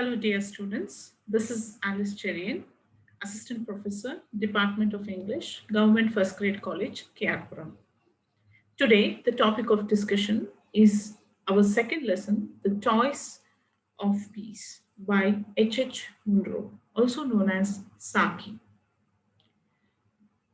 Hello, dear students. This is Alice Cherian, Assistant Professor, Department of English, Government First Grade College, Kerpuram. Today, the topic of discussion is our second lesson, The Toys of Peace by H. Munro, also known as Saki.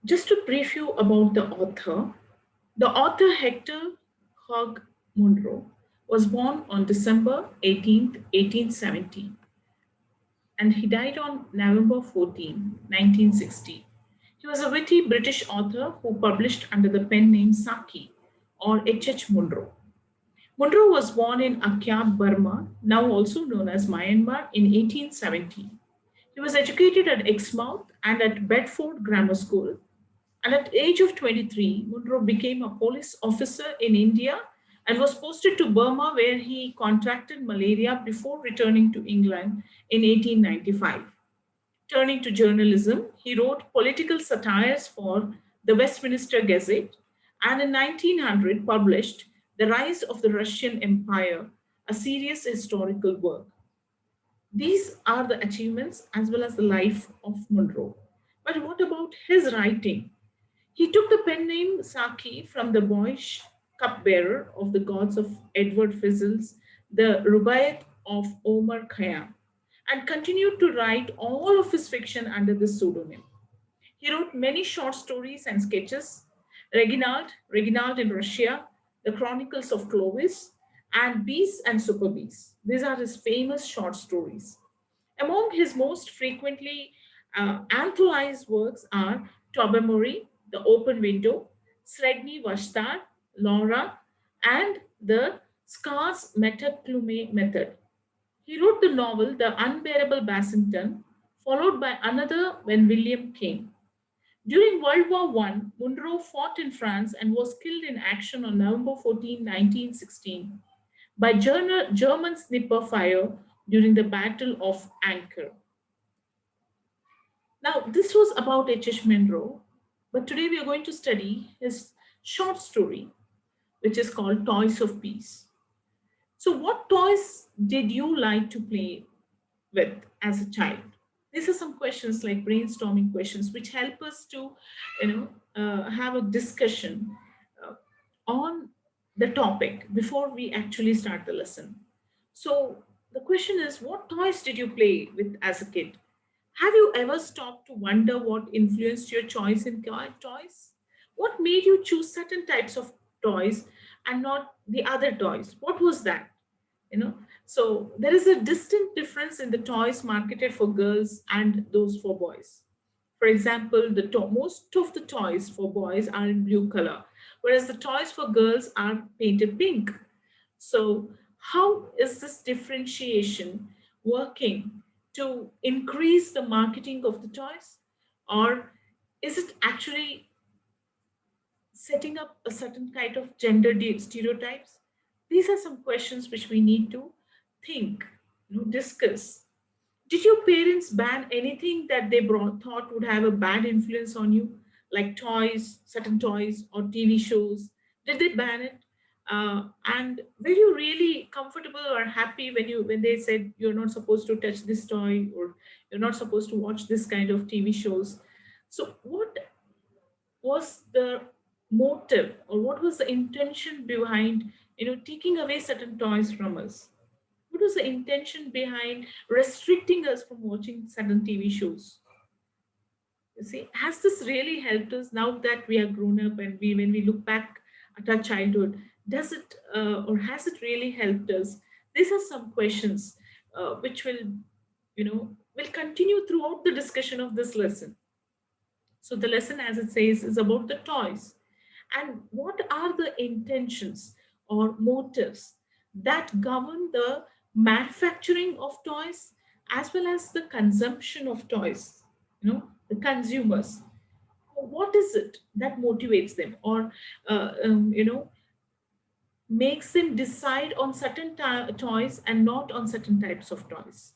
Just to brief you about the author Hector Hogg Munro was born on December 18th, 1870, and he died on November 14, 1960. He was a witty British author who published under the pen name Saki or H. Munro. Munro was born in Akyab, Burma, now also known as Myanmar, in 1870. He was educated at Exmouth and at Bedford Grammar School, and at the age of 23, Munro became a police officer in India and was posted to Burma, where he contracted malaria before returning to England in 1895. Turning to journalism, he wrote political satires for the Westminster Gazette and in 1900 published The Rise of the Russian Empire, a serious historical work. These are the achievements as well as the life of Munro. But what about his writing? He took the pen name Saki from the boyish cupbearer of the gods of Edward Fizzle's The Rubaiyat of Omar Khayyam and continued to write all of his fiction under this pseudonym. He wrote many short stories and sketches: Reginald in Russia, The Chronicles of Clovis, and Bees and Super Bees. These are his famous short stories. Among his most frequently antholized works are Tobermory, The Open Window, Sredni Vashtar, Laura, and the Scars Metaclume Method. He wrote the novel The Unbearable Bassington, followed by another when William came. During World War I, Munro fought in France and was killed in action on November 14, 1916, by German sniper fire during the Battle of Ancre. Now, this was about H. Munro, but today we are going to study his short story, which is called Toys of Peace. So, what toys did you like to play with as a child? These are some questions like brainstorming questions, which help us to, have a discussion uh, on the topic before we actually start the lesson. So, the question is, what toys did you play with as a kid? Have you ever stopped to wonder what influenced your choice in toys? What made you choose certain types of toys and not the other toys? What was that? You know, so there is a distinct difference in the toys marketed for girls and those for boys. For example, most of the toys for boys are in blue color, whereas the toys for girls are painted pink. So, how is this differentiation working to increase the marketing of the toys? Or is it actually setting up a certain kind of gender stereotypes? These are some questions which we need to think, discuss. Did your parents ban anything that they thought would have a bad influence on you, like toys, certain toys, or TV shows? Did they ban it? And were you really comfortable or happy when they said you're not supposed to touch this toy or you're not supposed to watch this kind of TV shows? So, what was the motive or what was the intention behind taking away certain toys from us? What was the intention behind restricting us from watching certain TV shows? You see, has this really helped us now that we are grown up and when we look back at our childhood? Does it or has it really helped us? These are some questions which will continue throughout the discussion of this lesson. So the lesson, as it says, is about the toys. And what are the intentions or motives that govern the manufacturing of toys as well as the consumption of toys? The consumers. What is it that motivates them or, makes them decide on certain toys and not on certain types of toys?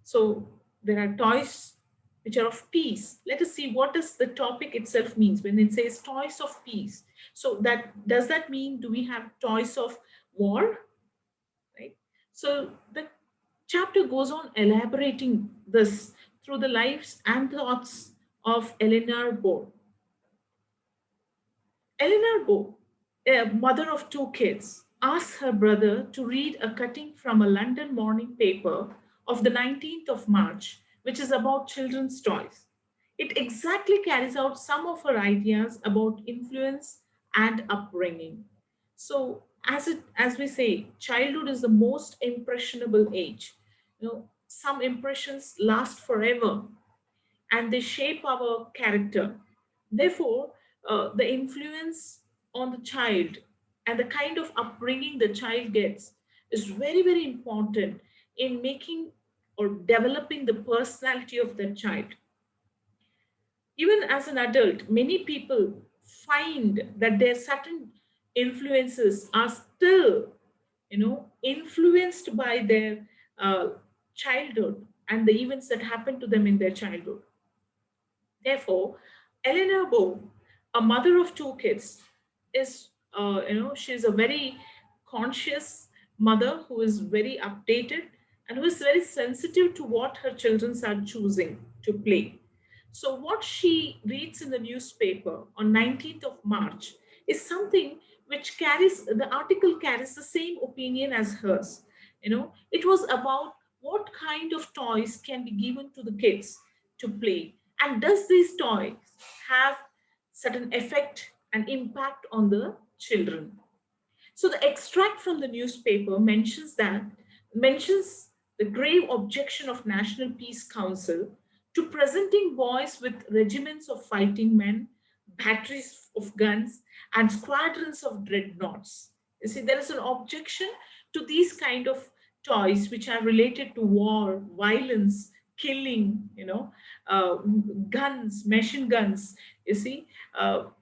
So there are toys which are of peace. Let us see what does the topic itself means when it says toys of peace. So that does that mean do we have toys of war? Right. So the chapter goes on elaborating this through the lives and thoughts of Eleanor Bohr. Eleanor Bohr, a mother of two kids, asked her brother to read a cutting from a London morning paper of the 19th of March, which is about children's toys. It exactly carries out some of her ideas about influence and upbringing. So, as we say, childhood is the most impressionable age. Some impressions last forever, and they shape our character. Therefore, the influence on the child and the kind of upbringing the child gets is very, very important in making or developing the personality of that child. Even as an adult, many people find that their certain influences are still, influenced by their childhood and the events that happened to them in their childhood. Therefore, Eleanor Bow, a mother of two kids, is, she's a very conscious mother who is very updated and who is very sensitive to what her children are choosing to play. So, what she reads in the newspaper on 19th of March is something which carries, the article carries the same opinion as hers. It was about what kind of toys can be given to the kids to play, and does these toys have certain effect and impact on the children. So the extract from the newspaper mentions the grave objection of National Peace Council to presenting boys with regiments of fighting men, batteries of guns, and squadrons of dreadnoughts. You see, there is an objection to these kind of toys which are related to war, violence, killing, uh, guns, machine guns. You see,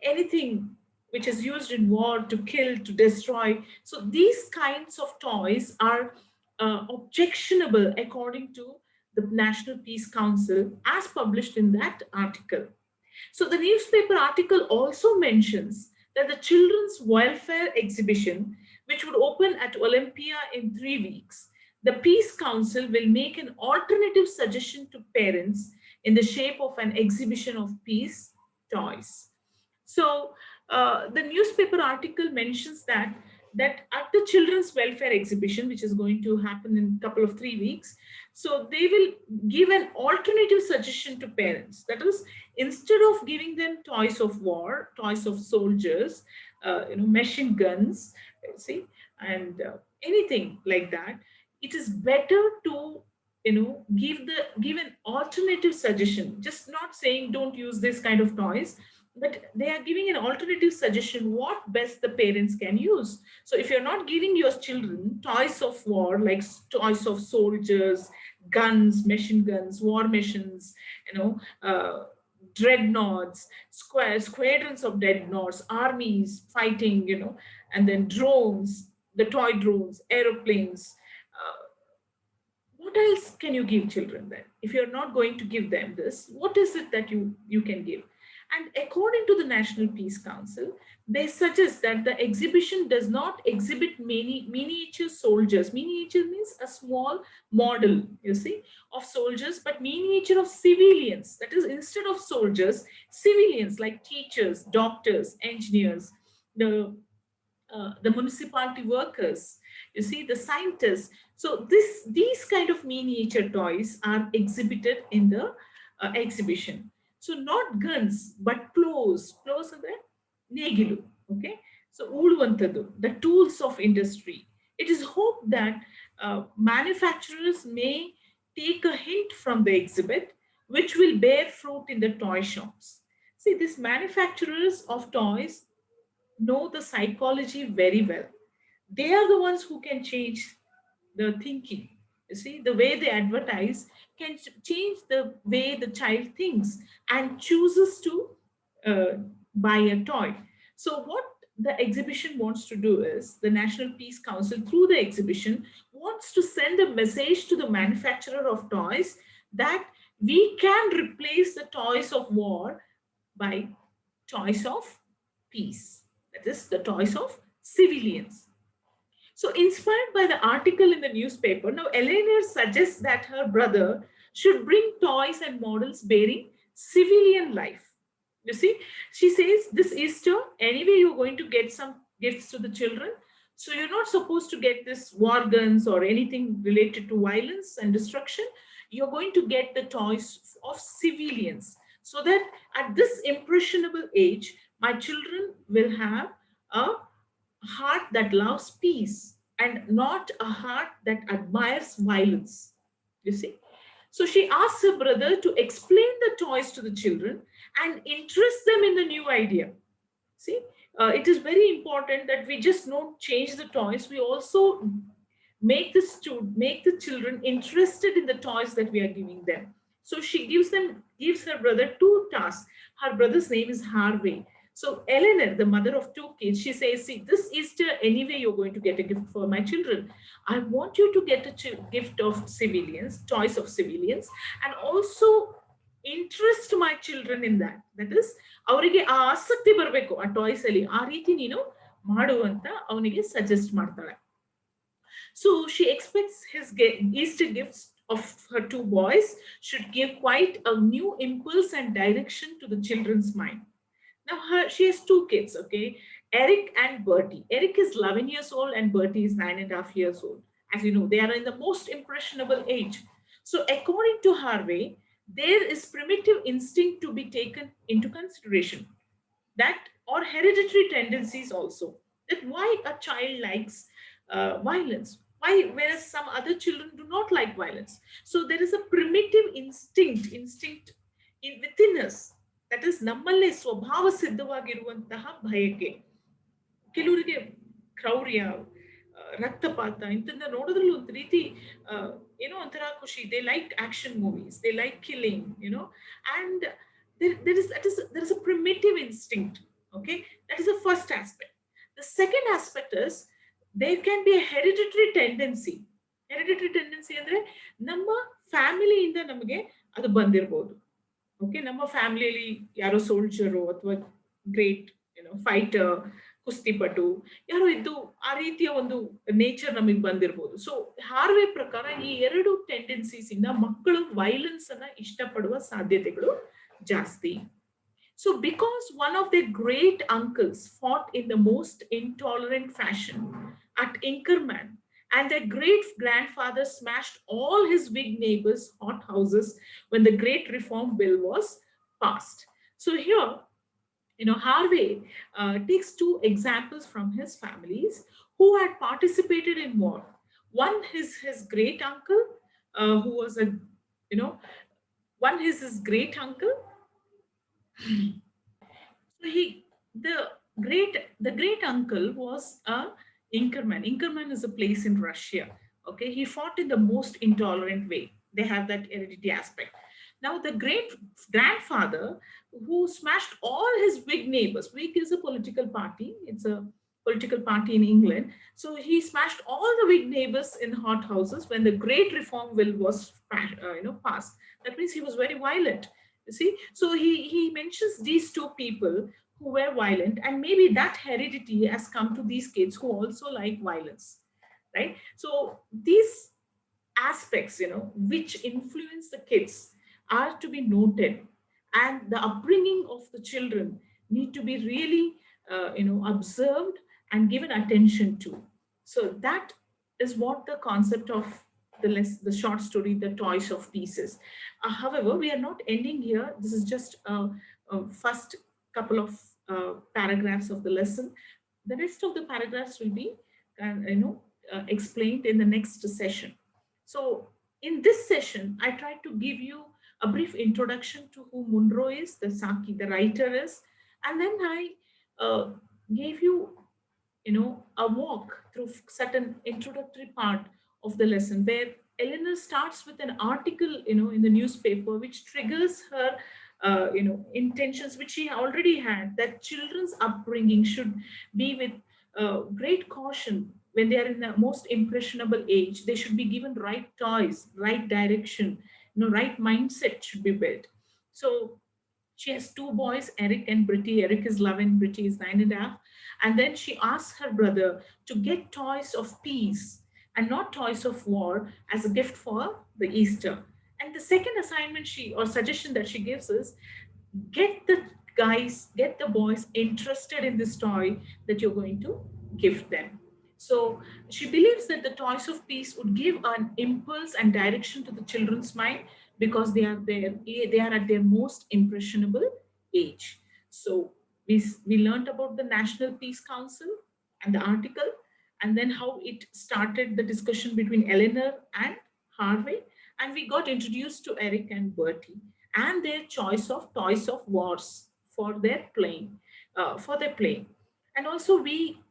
anything which is used in war to kill, to destroy. So these kinds of toys are objectionable according to the National Peace Council as published in that article. So the newspaper article also mentions that the children's welfare exhibition, which would open at Olympia in 3 weeks, the Peace Council will make an alternative suggestion to parents in the shape of an exhibition of peace toys. So the newspaper article mentions that at the children's welfare exhibition, which is going to happen in a couple of 3 weeks, so they will give an alternative suggestion to parents. That is, instead of giving them toys of war, toys of soldiers, machine guns, see, and anything like that, it is better to give an alternative suggestion, just not saying don't use this kind of toys, but they are giving an alternative suggestion what best the parents can use. So if you're not giving your children toys of war, like toys of soldiers, guns, machine guns, war machines, dreadnoughts, squadrons of dreadnoughts, armies fighting, and then drones, the toy drones, aeroplanes, what else can you give children then? If you're not going to give them this, what is it that you can give? And according to the National Peace Council, they suggest that the exhibition does not exhibit many miniature soldiers. Miniature means a small model, you see, of soldiers, but miniature of civilians. That is, instead of soldiers, civilians like teachers, doctors, engineers, the municipality workers, you see, the scientists. So these kind of miniature toys are exhibited in the exhibition. So not guns, but plows are the negilu. Okay, so uluvanthadu, the tools of industry. It is hoped that manufacturers may take a hint from the exhibit, which will bear fruit in the toy shops. See, these manufacturers of toys know the psychology very well. They are the ones who can change the thinking. You see, the way they advertise can change the way the child thinks and chooses to uh, buy a toy. So, what the exhibition wants to do is the National Peace Council, through the exhibition, wants to send a message to the manufacturer of toys that we can replace the toys of war by toys of peace. That is, the toys of civilians. So, inspired by the article in the newspaper, now Eleanor suggests that her brother should bring toys and models bearing civilian life. You see, she says this Easter, anyway, you're going to get some gifts to the children. So, you're not supposed to get this war guns or anything related to violence and destruction. You're going to get the toys of civilians so that at this impressionable age, my children will have a heart that loves peace and not a heart that admires violence. You see? So she asks her brother to explain the toys to the children and interest them in the new idea. See, it is very important that we just not change the toys. We also make the children interested in the toys that we are giving them. So she gives her brother two tasks. Her brother's name is Harvey. So Eleanor, the mother of two kids, she says, see, this Easter anyway you're going to get a gift for my children. I want you to get a gift of civilians, toys of civilians, and also interest my children in that. That is, ಅವರಿಗೆ ಆ ಆಸಕ್ತಿ ಬರಬೇಕು ಆ toys ಅಲ್ಲಿ ಆ ರೀತಿ ನೀನು ಮಾಡು ಅಂತ ಅವನಿಗೆ ಸಜೆಸ್ಟ್ ಮಾಡ್ತಾಳೆ. So she expects his Easter gifts of her two boys should give quite a new impulse and direction to the children's mind. Now, she has two kids, okay? Eric and Bertie. Eric is 11 years old and Bertie is 9.5 years old. As you know, they are in the most impressionable age. So, according to Harvey, there is primitive instinct to be taken into consideration. That or hereditary tendencies also. That why a child likes violence, why whereas some other children do not like violence. So there is a primitive instinct in within us, that is ನಮ್ಮಲ್ಲೇ ಸ್ವಭಾವ ಸಿದ್ಧವಾಗಿರುವಂತಹ ಭಯಕ್ಕೆ. ಕೆಲವರಿಗೆ ಕ್ರೌರ್ಯ, ರಕ್ತಪಾತ ಇಂಥದ್ದನ್ನ ನೋಡಿದ್ರಲ್ಲಿ ಒಂದು ರೀತಿ ಏನೋ ಒಂಥರ ಖುಷಿ. They like action movies, they like killing, and there is a primitive instinct. Okay, that is the first aspect. The second aspect is there can be a hereditary tendency. Hereditary tendency ಅಂದ್ರೆ ನಮ್ಮ ಫ್ಯಾಮಿಲಿಯಿಂದ ನಮಗೆ ಅದು ಬಂದಿರಬಹುದು. Okay, ನಮ್ಮ ಫ್ಯಾಮಿಲಿಯಲ್ಲಿ ಯಾರೋ soldier ಅಥವಾ great fighter, ಕುಸ್ತಿಪಟು ಯಾರೋ ಇದ್ದು ಆ ರೀತಿಯ ಒಂದು ನೇಚರ್ ನಮಗೆ ಬಂದಿರಬಹುದು. ಸೊ ಹಾರ್ವೆ ಪ್ರಕಾರ ಈ ಎರಡು ಟೆಂಡೆನ್ಸೀಸ್ ಇಂದ ಮಕ್ಕಳು ವೈಲೆನ್ಸ್ ಅನ್ನ ಇಷ್ಟಪಡುವ ಸಾಧ್ಯತೆಗಳು ಜಾಸ್ತಿ. So, because one of their great uncles fought in the most intolerant fashion at Inkerman, and their great grandfather smashed all his big neighbors' hot houses when the Great Reform Bill was passed. So, here, Harvey takes two examples from his families who had participated in war. One is his great uncle, who was a, one is his great uncle. So the great uncle was a Inkerman. Inkerman is a place in Russia. Okay, he fought in the most intolerant way. They have that heredity aspect. Now the great grandfather who smashed all his big neighbors. Whig is a political party. It's a political party in England. So he smashed all the Whig neighbors in hot houses when the Great Reform Bill was passed. That means he was very violent. You see, so he mentions these two people who were violent, and maybe that heredity has come to these kids who also like violence, right? So these aspects, which influence the kids, are to be noted, and the upbringing of the children need to be really, observed and given attention to. So that is what the concept of the short story, The Toys of Pieces. However, we are not ending here. This is just a first couple of paragraphs of the lesson. The rest of the paragraphs will be, explained in the next session. So, in this session, I tried to give you a brief introduction to who Munro is, the Saki, the writer is, and then I gave you, a walk through certain introductory part of the lesson where Eleanor starts with an article, in the newspaper, which triggers her, intentions, which she already had, that children's upbringing should be with great caution. When they are in the most impressionable age, they should be given right toys, right direction, right mindset should be built. So she has two boys, Eric and Britty. Eric is 11, Britty is 9.5. And then she asks her brother to get toys of peace and not toys of war as a gift for the Easter. And the second assignment she or suggestion that she gives is get the get the boys interested in this toy that you're going to gift them. So she believes that the toys of peace would give an impulse and direction to the children's mind because they are at their most impressionable age. So we learned about the National Peace Council and the article, and then how it started the discussion between Eleanor and Harvey, and we got introduced to Eric and Bertie and their choice of toys of wars for their playing. And also we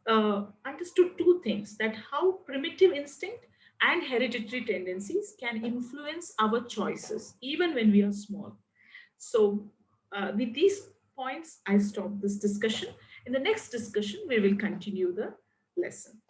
understood two things: that how primitive instinct and hereditary tendencies can influence our choices even when we are small. So with these points, I stop this discussion. In the next discussion, we will continue the lesson.